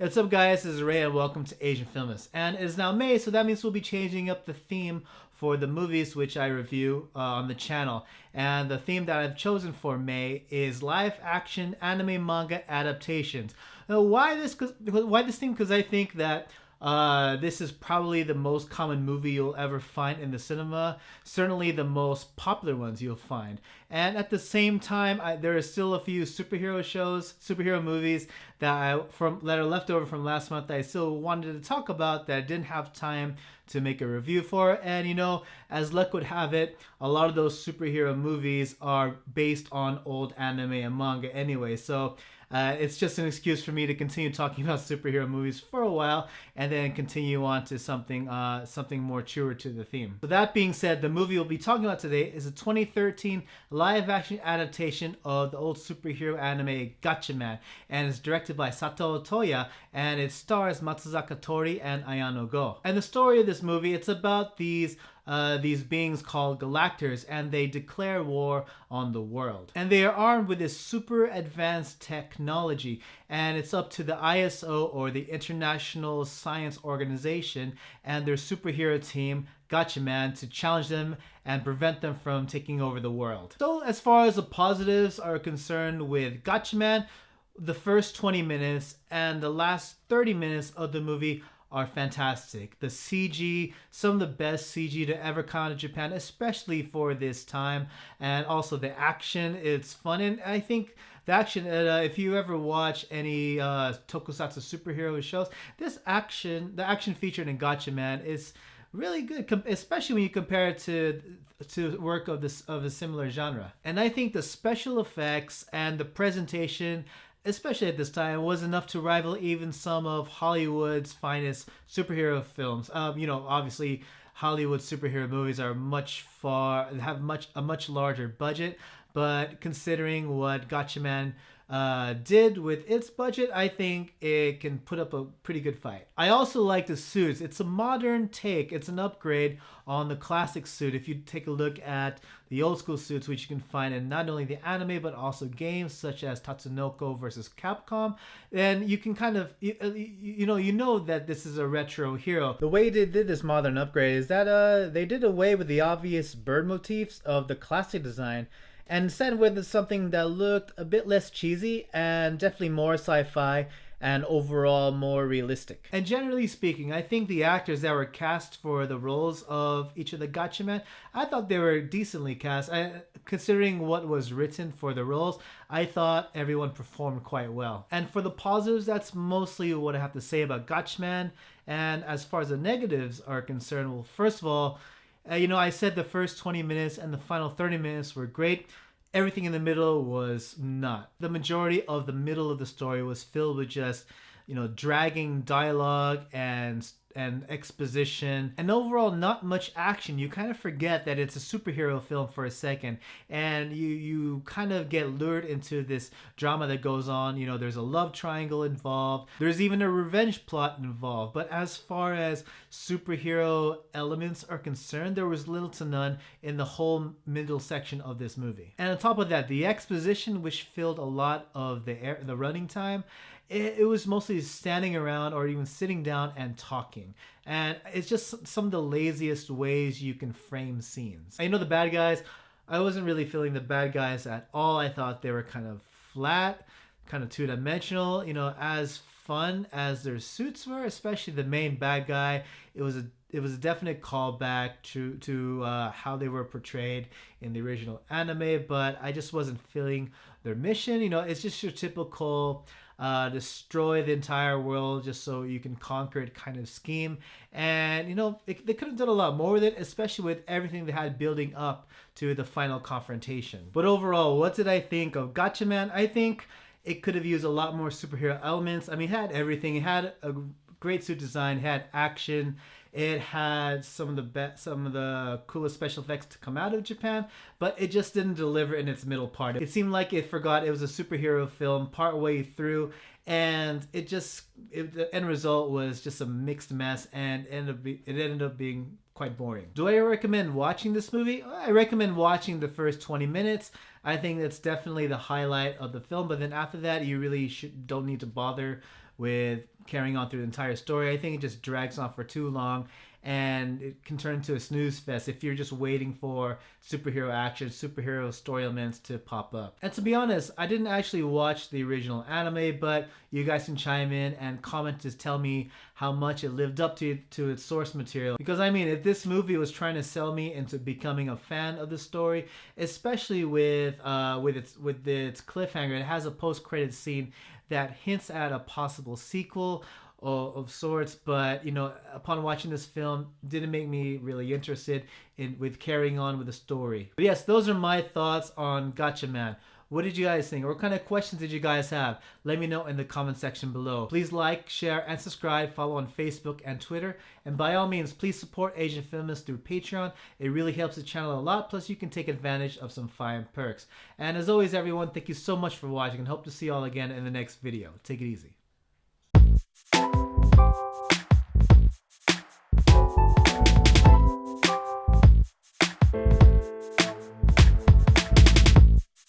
What's up, guys? This is Ray and welcome to Asian Filmist. And it is now May, so that means we'll be changing up the theme for the movies which I review on the channel. And the theme that I've chosen for May is live action anime manga adaptations. Now, why this theme? Because I think that this is probably the most common movie you'll ever find in the cinema. Certainly the most popular ones you'll find. And at the same time, there are still a few superhero movies that are left over from last month that I still wanted to talk about that I didn't have time to make a review for. And as luck would have it, a lot of those superhero movies are based on old anime and manga anyway. So it's just an excuse for me to continue talking about superhero movies for a while and then continue on to something more truer to the theme. So that being said, the movie we'll be talking about today is a 2013 live-action adaptation of the old superhero anime Gatchaman, and it's directed by Sato Toya, and it stars Matsuzaka Tori and Ayano Go. And the story of this movie, it's about these beings called Galactors, and they declare war on the world. And they are armed with this super advanced technology, and it's up to the ISO, or the International Science Organization, and their superhero team, Gatchaman, to challenge them and prevent them from taking over the world. So as far as the positives are concerned with Gatchaman, the first 20 minutes and the last 30 minutes of the movie are fantastic. The CG, some of the best CG to ever come out of Japan, especially for this time. And also the action, it's fun. And I think the action, if you ever watch any tokusatsu superhero shows, the action featured in Gatchaman is really good, especially when you compare it to work of a similar genre. And I think the special effects and the presentation, especially at this time, was enough to rival even some of Hollywood's finest superhero films. Obviously, Hollywood superhero movies are have a much larger budget, but considering what Gatchaman did with its budget, I think it can put up a pretty good fight. I also like the suits. It's a modern take. It's an upgrade on the classic suit. If you take a look at the old school suits, which you can find in not only the anime but also games such as Tatsunoko versus Capcom, then you can kind of you know that this is a retro hero. The way they did this modern upgrade is that they did away with the obvious bird motifs of the classic design, and instead with something that looked a bit less cheesy and definitely more sci-fi and overall more realistic. And generally speaking, I think the actors that were cast for the roles of each of the Gatchamen, I thought they were decently cast. Considering what was written for the roles, I thought everyone performed quite well. And for the positives, that's mostly what I have to say about Gatchaman. And as far as the negatives are concerned, well, first of all, I said the first 20 minutes and the final 30 minutes were great. Everything in the middle was not. The majority of the middle of the story was filled with just, dragging dialogue and exposition, and overall not much action. You kind of forget that it's a superhero film for a second, and you kind of get lured into this drama that goes on. There's a love triangle involved. There's even a revenge plot involved. But as far as superhero elements are concerned, there was little to none in the whole middle section of this movie. And on top of that, the exposition, which filled a lot of the running time, it was mostly standing around or even sitting down and talking. And it's just some of the laziest ways you can frame scenes. The bad guys, I wasn't really feeling the bad guys at all. I thought they were kind of flat, kind of two-dimensional. As fun as their suits were, especially the main bad guy, it was a definite callback to how they were portrayed in the original anime, but I just wasn't feeling their mission. It's just your typical destroy the entire world just so you can conquer it kind of scheme. And they could have done a lot more with it, especially with everything they had building up to the final confrontation. But overall, what did I think of Gatchaman? I think it could have used a lot more superhero elements. It had everything. It had a great suit design, it had action, it had some of the coolest special effects to come out of Japan, but it just didn't deliver in its middle part. It seemed like it forgot it was a superhero film part way through, and the end result was just a mixed mess, and it ended up being quite boring. Do I recommend watching this movie? I recommend watching the first 20 minutes. I think that's definitely the highlight of the film, but then after that, you really don't need to bother with carrying on through the entire story. I think it just drags on for too long, and it can turn into a snooze fest if you're just waiting for superhero action, superhero story elements to pop up. And to be honest, I didn't actually watch the original anime, but you guys can chime in and comment to tell me how much it lived up to its source material. Because I mean, if this movie was trying to sell me into becoming a fan of the story, especially with its cliffhanger, it has a post-credit scene that hints at a possible sequel of sorts, but you know, upon watching this film, didn't make me really interested in with carrying on with the story. But yes, those are my thoughts on Gatchaman. What did you guys think? What kind of questions did you guys have? Let me know in the comment section below. Please like, share, and subscribe. Follow on Facebook and Twitter. And by all means, please support Asian Filmists through Patreon. It really helps the channel a lot. Plus, you can take advantage of some fine perks. And as always, everyone, thank you so much for watching and hope to see you all again in the next video. Take it easy.